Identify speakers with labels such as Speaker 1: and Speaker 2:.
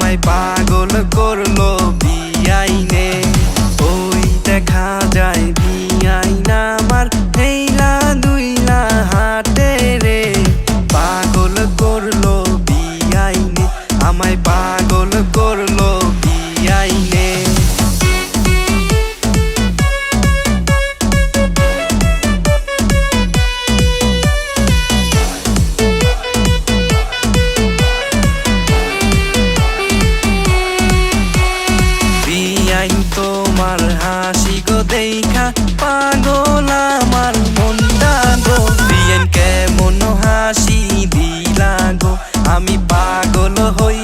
Speaker 1: আমায় পাগল করলো বিআইনে। ওই দেখা যায় বিআইনা আমার হেইলা দুইলা হাতে রে। পাগল করলো বিআইনে, আমায় পাগল করলো বিআইনে। তোমার হাসি গো দেখা পাগল আমার মনটা গো। বিআইন কেমন হাসি দিলা গো, আমি পাগল হই